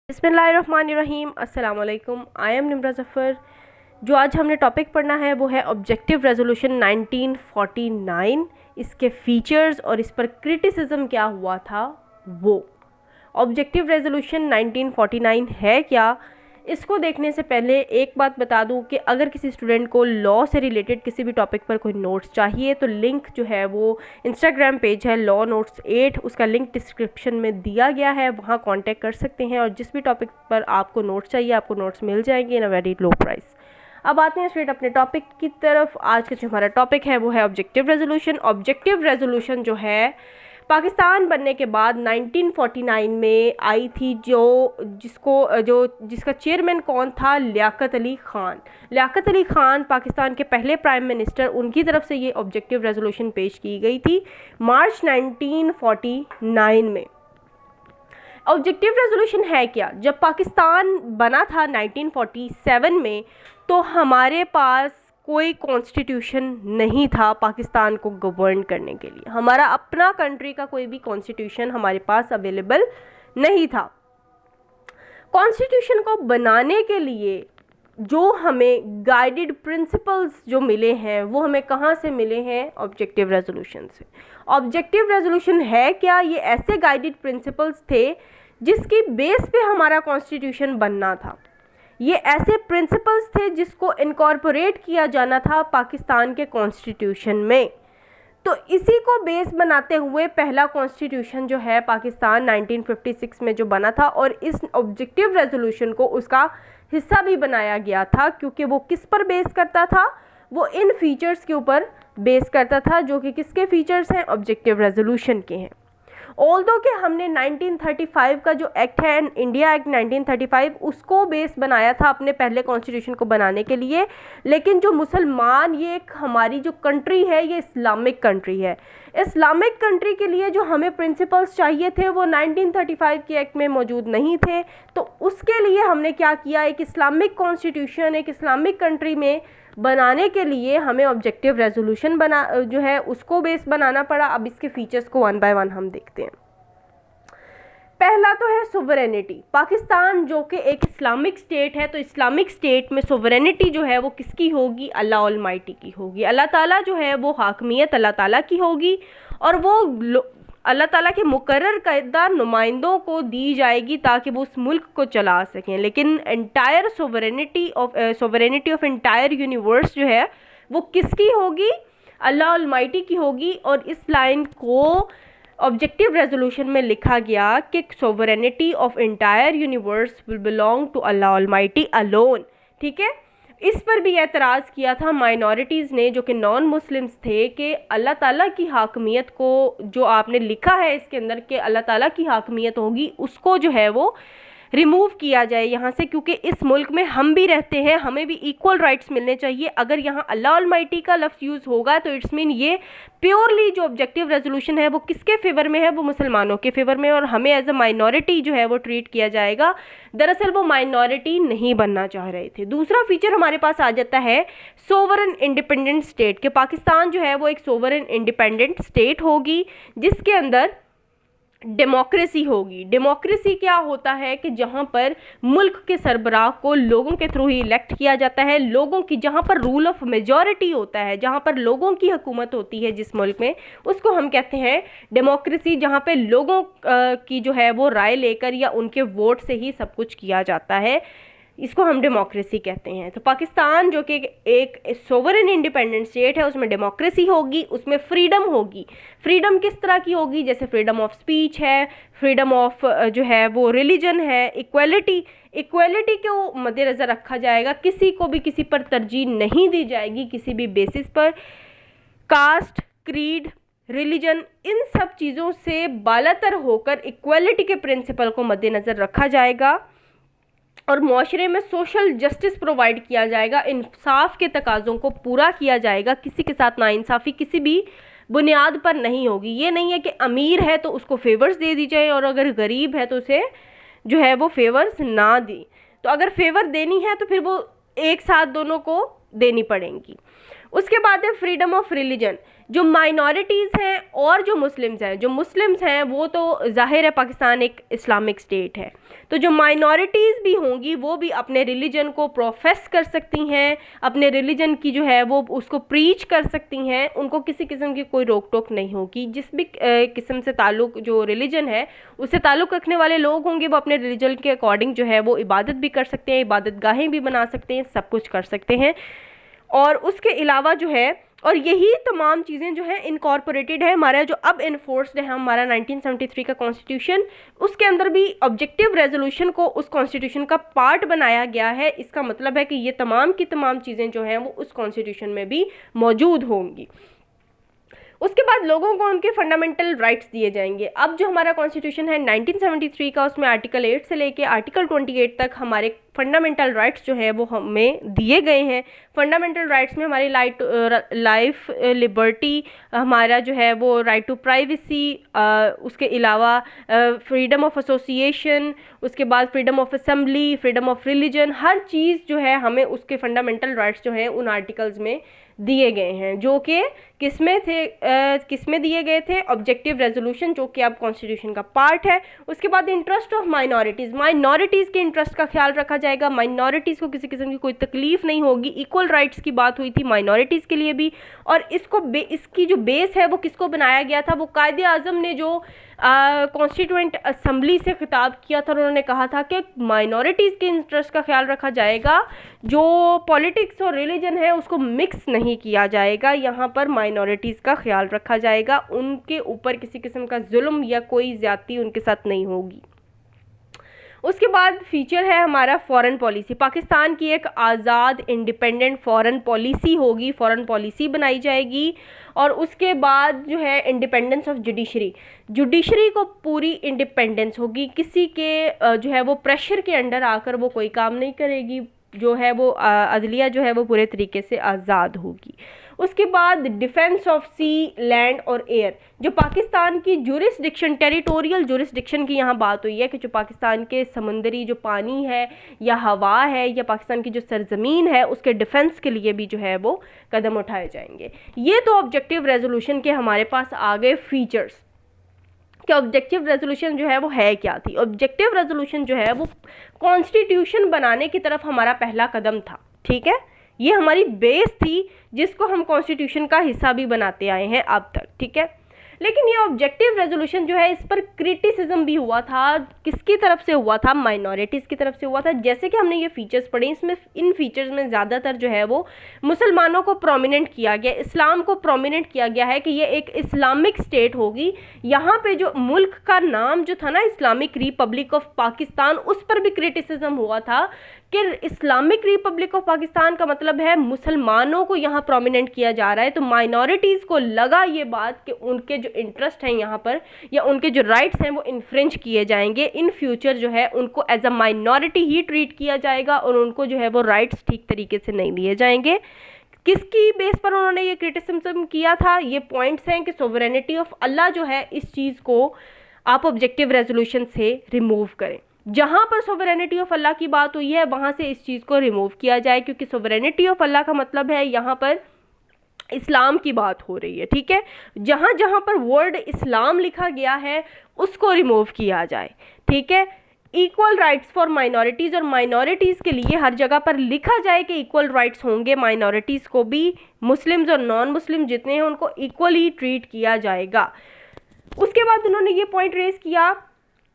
बिस्मिल्लाहिर्रहमानिर्रहीम। अस्सलाम वालेकुम। I am Nimra Zafar. जो आज हमने टॉपिक पढ़ना है वो है ऑब्जेक्टिव रेजोल्यूशन 1949, इसके फ़ीचर्स और इस पर क्रिटिसिज्म क्या हुआ था। वो ऑब्जेक्टिव रेजोल्यूशन 1949 है क्या, इसको देखने से पहले एक बात बता दूं कि अगर किसी स्टूडेंट को लॉ से रिलेटेड किसी भी टॉपिक पर कोई नोट्स चाहिए तो लिंक जो है वो इंस्टाग्राम पेज है लॉ नोट्स 8, उसका लिंक डिस्क्रिप्शन में दिया गया है, वहाँ कांटेक्ट कर सकते हैं और जिस भी टॉपिक पर आपको नोट्स चाहिए आपको नोट्स मिल जाएंगे इन अ वेरी लो प्राइस। अब आते हैं स्ट्रेट अपने टॉपिक की तरफ। आज का जो हमारा टॉपिक है वो है ऑब्जेक्टिव रेजोल्यूशन। ऑब्जेक्टिव रेजोल्यूशन जो है पाकिस्तान बनने के बाद 1949 में आई थी, जिसका चेयरमैन कौन था, लियाकत अली ख़ान। लियाकत अली ख़ान पाकिस्तान के पहले प्राइम मिनिस्टर, उनकी तरफ से ये ऑब्जेक्टिव रेजोल्यूशन पेश की गई थी मार्च 1949 में। ऑब्जेक्टिव रेजोल्यूशन है क्या? जब पाकिस्तान बना था 1947 में तो हमारे पास कोई कॉन्स्टिट्यूशन नहीं था पाकिस्तान को गवर्न करने के लिए। हमारा अपना कंट्री का कोई भी कॉन्स्टिट्यूशन हमारे पास अवेलेबल नहीं था। कॉन्स्टिट्यूशन को बनाने के लिए जो हमें गाइडेड प्रिंसिपल्स जो मिले हैं वो हमें कहाँ से मिले हैं? ऑब्जेक्टिव रेजोल्यूशन से। ऑब्जेक्टिव रेजोल्यूशन है क्या? ये ऐसे गाइडेड प्रिंसिपल्स थे जिसकी बेस पे हमारा कॉन्स्टिट्यूशन बनना था। ये ऐसे प्रिंसिपल्स थे जिसको इनकॉर्पोरेट किया जाना था पाकिस्तान के कॉन्स्टिट्यूशन में। तो इसी को बेस बनाते हुए पहला कॉन्स्टिट्यूशन जो है पाकिस्तान 1956 में जो बना था, और इस ऑब्जेक्टिव रेजोल्यूशन को उसका हिस्सा भी बनाया गया था क्योंकि वो किस पर बेस करता था? वो इन फीचर्स के ऊपर बेस करता था जो कि किसके फीचर्स हैं? ऑब्जेक्टिव रेजोल्यूशन के हैं। ऑल्दो कि हमने 1935 का जो एक्ट है, इंडिया एक्ट 1935, उसको बेस बनाया था अपने पहले कॉन्स्टिट्यूशन को बनाने के लिए, लेकिन जो मुसलमान, ये एक हमारी जो कंट्री है ये इस्लामिक कंट्री है। इस्लामिक कंट्री के लिए जो हमें प्रिंसिपल्स चाहिए थे वो 1935 के एक्ट में मौजूद नहीं थे। तो उसके लिए हमने क्या किया, एक इस्लामिक कॉन्स्टिट्यूशन एक इस्लामिक कंट्री में बनाने के लिए हमें ऑब्जेक्टिव रेजोल्यूशन जो है उसको बेस बनाना पड़ा। अब इसके फीचर्स को वन बाय वन हम देखते हैं। पहला तो है सोवरेनिटी। पाकिस्तान जो कि एक इस्लामिक स्टेट है, तो इस्लामिक स्टेट में सोवरेनिटी जो है वो किसकी होगी? अल्लाह ऑलमाइटी की होगी। अल्लाह ताला जो है वो हाकमियत अल्लाह ताला की होगी और वो अल्लाह ताला के मुकर्रर करदा नुमाइंदों को दी जाएगी ताकि वो उस मुल्क को चला सकें। लेकिन entire sovereignty of entire universe जो है वो किसकी होगी? अल्लाह ऑलमाइटी की होगी। और इस लाइन को ऑब्जेक्टिव रेजोल्यूशन में लिखा गया कि sovereignty of entire universe will belong to Allah almighty alone. ठीक है, इस पर भी एतराज़ किया था माइनॉरिटीज़ ने जो कि नॉन मुस्लिम्स थे कि अल्लाह ताला की हाकमियत को, जो आपने लिखा है इसके अंदर कि अल्लाह ताला की हाकमियत होगी, उसको जो है वो रिमूव किया जाए यहाँ से, क्योंकि इस मुल्क में हम भी रहते हैं, हमें भी इक्वल राइट्स मिलने चाहिए। अगर यहाँ अल्लाह ऑलमाइटी का लफ्ज़ यूज़ होगा तो इट्स मीन ये प्योरली जो ऑब्जेक्टिव रेजोल्यूशन है वो किसके फेवर में है? वो मुसलमानों के फेवर में, और हमें एज अ माइनॉरिटी जो है वो ट्रीट किया जाएगा। दरअसल वो माइनॉरिटी नहीं बनना चाह रहे थे। दूसरा फीचर हमारे पास आ जाता है सोवरन इंडिपेंडेंट स्टेट के। पाकिस्तान जो है वो एक सोवरन इंडिपेंडेंट स्टेट होगी जिसके अंदर डेमोक्रेसी होगी। डेमोक्रेसी क्या होता है कि जहाँ पर मुल्क के सरबराह को लोगों के थ्रू ही इलेक्ट किया जाता है, लोगों की, जहाँ पर रूल ऑफ मेजॉरिटी होता है, जहाँ पर लोगों की हुकूमत होती है जिस मुल्क में, उसको हम कहते हैं डेमोक्रेसी। जहाँ पे लोगों की जो है वो राय लेकर या उनके वोट से ही सब कुछ किया जाता है, इसको हम डेमोक्रेसी कहते हैं। तो पाकिस्तान जो कि एक सोवरेन इंडिपेंडेंट स्टेट है उसमें डेमोक्रेसी होगी, उसमें फ्रीडम होगी। फ्रीडम किस तरह की होगी? जैसे फ्रीडम ऑफ स्पीच है, फ्रीडम ऑफ जो है वो रिलीजन है, इक्वलिटी को मद्देनज़र रखा जाएगा, किसी को भी किसी पर तरजीह नहीं दी जाएगी किसी भी बेसिस पर। कास्ट, क्रीड, रिलीजन, इन सब चीज़ों से बालातर होकर इक्वलिटी के प्रिंसिपल को मद्देनज़र रखा जाएगा और माशरे में सोशल जस्टिस प्रोवाइड किया जाएगा। इंसाफ के तकाज़ों को पूरा किया जाएगा, किसी के साथ नाइंसाफ़ी किसी भी बुनियाद पर नहीं होगी। ये नहीं है कि अमीर है तो उसको फेवर्स दे दी जाए और अगर गरीब है तो उसे जो है वो फेवर्स ना दी। तो अगर फेवर देनी है तो फिर वो एक साथ दोनों को देनी पड़ेंगी। उसके बाद है फ्रीडम ऑफ रिलीजन। जो माइनॉरिटीज़ हैं और जो मुस्लिम्स हैं वो तो जाहिर है पाकिस्तान एक इस्लामिक स्टेट है, तो जो माइनॉरिटीज़ भी होंगी वो भी अपने रिलीजन को प्रोफेस कर सकती हैं, अपने रिलीजन की जो है वो उसको प्रीच कर सकती हैं, उनको किसी किस्म की कोई रोक टोक नहीं होगी। जिस भी किस्म से ताल्लुक़ जो रिलीजन है उससे ताल्लुक़ रखने वाले लोग होंगे वो अपने रिलीजन के अकॉर्डिंग जो है वो इबादत भी कर सकते हैं, इबादत गाहें भी बना सकते हैं, सब कुछ कर सकते हैं। और उसके अलावा जो है, और यही तमाम चीज़ें जो है इनकॉर्पोरेटेड है हमारा जो अब इन्फोर्स्ड है हमारा 1973 का कॉन्स्टिट्यूशन, उसके अंदर भी ऑब्जेक्टिव रेजोल्यूशन को उस कॉन्स्टिट्यूशन का पार्ट बनाया गया है। इसका मतलब है कि ये तमाम की तमाम चीज़ें जो हैं वो उस कॉन्स्टिट्यूशन में भी मौजूद होंगी। उसके बाद लोगों को उनके फंडामेंटल राइट्स दिए जाएंगे। अब जो हमारा कॉन्स्टिट्यूशन है 1973 का, उसमें आर्टिकल 8 से लेके आर्टिकल 28 तक हमारे फंडामेंटल राइट्स जो है वो हमें दिए गए हैं। फंडामेंटल राइट्स में हमारी लाइफ लिबर्टी, हमारा जो है वो राइट टू प्राइवेसी, उसके अलावा फ्रीडम ऑफ एसोसिएशन, उसके बाद freedom of assembly, freedom of religion, हर चीज़ जो है हमें उसके फंडामेंटल राइट्स जो हैं उन आर्टिकल्स में दिए गए हैं, जो कि किसमें दिए गए थे, ऑब्जेक्टिव रेजोल्यूशन, जो कि अब कॉन्स्टिट्यूशन का पार्ट है। उसके बाद इंटरेस्ट ऑफ माइनॉरिटीज़ के इंटरेस्ट का ख्याल रखा जाएगा, माइनॉरिटीज़ को किसी किस्म की कोई तकलीफ नहीं होगी। इक्वल राइट्स की बात हुई थी माइनॉरिटीज़ के लिए भी, और इसकी जो बेस है वो किसको बनाया गया था, वो कायदे आज़म ने जो कॉन्स्टिट्यूएंट असेंबली से खिताब किया था, उन्होंने कहा था कि माइनॉरिटीज़ के इंटरेस्ट का ख्याल रखा जाएगा, जो पॉलिटिक्स और रिलीजन है उसको मिक्स नहीं किया जाएगा, यहाँ पर माइनॉरिटीज़ का ख्याल रखा जाएगा, उनके ऊपर किसी किस्म का जुल्म या कोई ज़्यादती उनके साथ नहीं होगी। उसके बाद फीचर है हमारा फॉरेन पॉलिसी। पाकिस्तान की एक आज़ाद इंडिपेंडेंट फॉरेन पॉलिसी होगी, फॉरेन पॉलिसी बनाई जाएगी। और उसके बाद जो है इंडिपेंडेंस ऑफ जुडिशरी को पूरी इंडिपेंडेंस होगी, किसी के जो है वो प्रेशर के अंडर आकर वो कोई काम नहीं करेगी, जो है वो अदलिया जो है वो पूरे तरीके से आज़ाद होगी। उसके बाद डिफेंस ऑफ सी, लैंड और एयर, जो पाकिस्तान की जुरिस्डिक्शन, टेरिटोरियल जुरिस्डिक्शन की यहाँ बात हुई है कि जो पाकिस्तान के समुंदरी जो पानी है या हवा है या पाकिस्तान की जो सरजमीन है उसके डिफेंस के लिए भी जो है वो कदम उठाए जाएंगे। ये तो ऑब्जेक्टिव रेजोल्यूशन के हमारे पास आ गए फीचर्स कि ऑब्जेक्टिव रेजोल्यूशन जो है वो है क्या थी। ऑब्जेक्टिव रेजोल्यूशन जो है वो कॉन्स्टिट्यूशन बनाने की तरफ हमारा पहला कदम था, ठीक है, ये हमारी बेस थी जिसको हम कॉन्स्टिट्यूशन का हिस्सा भी बनाते आए हैं अब तक, ठीक है। लेकिन ये ऑब्जेक्टिव रेजोल्यूशन जो है इस पर क्रिटिसिज्म भी हुआ था, किसकी तरफ से हुआ था, माइनॉरिटीज़ की तरफ से हुआ था। जैसे कि हमने ये फीचर्स पढ़े, इसमें इन फीचर्स में ज़्यादातर जो है वो मुसलमानों को प्रोमिनेंट किया गया, इस्लाम को प्रोमिनेंट किया गया है कि ये एक इस्लामिक स्टेट होगी। यहाँ पे जो मुल्क का नाम जो था ना इस्लामिक रिपब्लिक ऑफ पाकिस्तान, उस पर भी क्रिटिसिज्म हुआ था कि इस्लामिक रिपब्लिक ऑफ पाकिस्तान का मतलब है मुसलमानों को यहाँ प्रोमिनेंट किया जा रहा है। तो माइनॉरिटीज़ को लगा ये बात कि उनके जो इंटरेस्ट हैं यहाँ पर या उनके जो राइट्स हैं वो इन्फ्रिंज किए जाएंगे, इन फ्यूचर जो है उनको एज अ माइनॉरिटी ही ट्रीट किया जाएगा और उनको जो है वो राइट्स ठीक तरीके से नहीं दिए जाएंगे। किसकी बेस पर उन्होंने ये क्रिटिसिज्म किया था, ये पॉइंट्स हैं कि सोवरेनिटी ऑफ अल्लाह जो है इस चीज़ को आप ऑब्जेक्टिव रेजोल्यूशन से रिमूव करें। जहाँ पर सोवरेनिटी ऑफ अल्लाह की बात हुई है वहाँ से इस चीज़ को रिमूव किया जाए, क्योंकि सोवरेनिटी ऑफ अल्लाह का मतलब है यहाँ पर इस्लाम की बात हो रही है, ठीक है। जहाँ जहाँ पर वर्ड इस्लाम लिखा गया है उसको रिमूव किया जाए, ठीक है। इक्वल राइट्स फॉर माइनॉरिटीज़, और माइनॉरिटीज़ के लिए हर जगह पर लिखा जाए कि इक्वल राइट्स होंगे, माइनॉरिटीज़ को भी, मुस्लिम्स और नॉन मुस्लिम जितने हैं उनको इक्वली ट्रीट किया जाएगा। उसके बाद उन्होंने ये पॉइंट रेज किया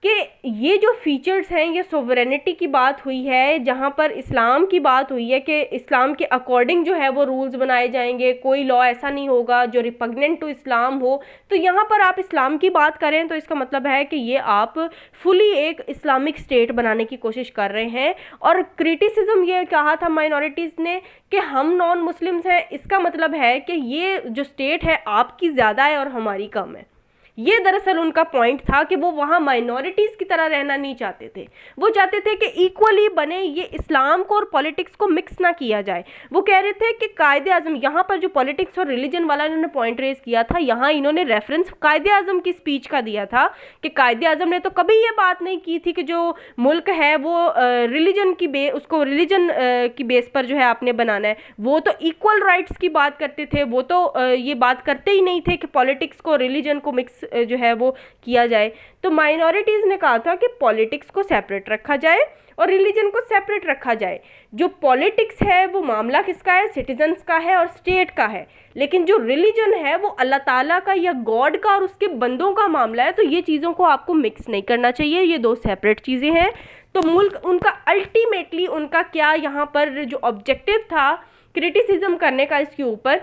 कि ये जो फीचर्स हैं, ये सोवरेनिटी की बात हुई है, जहाँ पर इस्लाम की बात हुई है कि इस्लाम के अकॉर्डिंग जो है वो रूल्स बनाए जाएंगे, कोई लॉ ऐसा नहीं होगा जो रिपग्नेंट टू इस्लाम हो। तो यहाँ पर आप इस्लाम की बात करें तो इसका मतलब है कि ये आप फुली एक इस्लामिक स्टेट बनाने की कोशिश कर रहे हैं। और क्रिटिसिज्म ये कहा था माइनॉरिटीज़ ने कि हम नॉन मुस्लिम्स हैं, इसका मतलब है कि ये जो स्टेट है आपकी ज़्यादा है और हमारी कम है। ये दरअसल उनका पॉइंट था कि वो वहाँ माइनॉरिटीज़ की तरह रहना नहीं चाहते थे, वो चाहते थे कि इक्वली बने, ये इस्लाम को और पॉलिटिक्स को मिक्स ना किया जाए। वो कह रहे थे कि कायदे आज़म, यहाँ पर जो पॉलिटिक्स और रिलीजन वाला इन्होंने पॉइंट रेज किया था, यहाँ इन्होंने रेफरेंस कायदे आज़म की स्पीच का दिया था कि कायदे आज़म ने तो कभी ये बात नहीं की थी कि जो मुल्क है वो रिलीजन की उसको रिलीजन की बेस पर जो है आपने बनाना है। वो तो इक्वल राइट्स की बात करते थे, वो तो ये बात करते ही नहीं थे कि पॉलिटिक्स को रिलीजन को मिक्स जो है वो किया जाए। तो माइनॉरिटीज़ ने कहा था कि पॉलिटिक्स को सेपरेट रखा जाए और रिलीजन को सेपरेट रखा जाए। जो पॉलिटिक्स है वो मामला किसका है, सिटीजन्स का है और स्टेट का है, लेकिन जो रिलीजन है वो अल्लाह ताला का या गॉड का और उसके बंदों का मामला है। तो ये चीज़ों को आपको मिक्स नहीं करना चाहिए, ये दो सेपरेट चीज़ें हैं। तो मुल्क उनका अल्टीमेटली उनका क्या यहाँ पर जो ऑब्जेक्टिव था क्रिटिसिज्म करने का इसके ऊपर,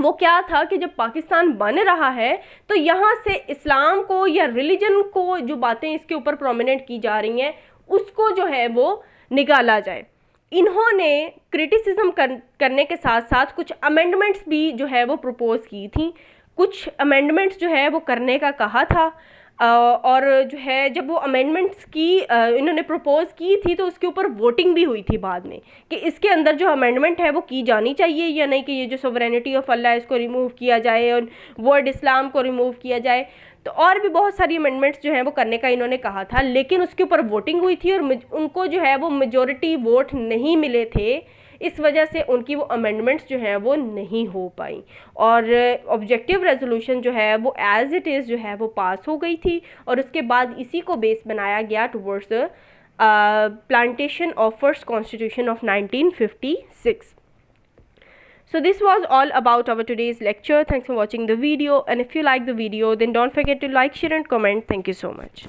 वो क्या था कि जब पाकिस्तान बन रहा है तो यहाँ से इस्लाम को या रिलीजन को जो बातें इसके ऊपर प्रोमिनेंट की जा रही हैं उसको जो है वो निकाला जाए। इन्होंने क्रिटिसिज्म करने के साथ साथ कुछ अमेंडमेंट्स भी जो है वो प्रपोज की थी, कुछ अमेंडमेंट्स जो है वो करने का कहा था। और जो है जब वो अमेंडमेंट्स की इन्होंने प्रपोज की थी तो उसके ऊपर वोटिंग भी हुई थी बाद में कि इसके अंदर जो अमेंडमेंट है वो की जानी चाहिए या नहीं, कि ये जो सोवरेनिटी ऑफ अल्लाह है इसको रिमूव किया जाए और वर्ड इस्लाम को रिमूव किया जाए। तो और भी बहुत सारी अमेंडमेंट्स जो हैं वो करने का इन्होंने कहा था, लेकिन उसके ऊपर वोटिंग हुई थी और उनको जो है वो मेजॉरिटी वोट नहीं मिले थे। इस वजह से उनकी वो अमेंडमेंट्स जो हैं वो नहीं हो पाई और ऑब्जेक्टिव रेजोल्यूशन जो है वो एज इट इज़ जो है वो पास हो गई थी। और उसके बाद इसी को बेस बनाया गया towards plantation of first constitution of 1956. So this was all about our today's lecture. Thanks for watching the video, and if you like the video then don't forget to like, share and comment. Thank you so much.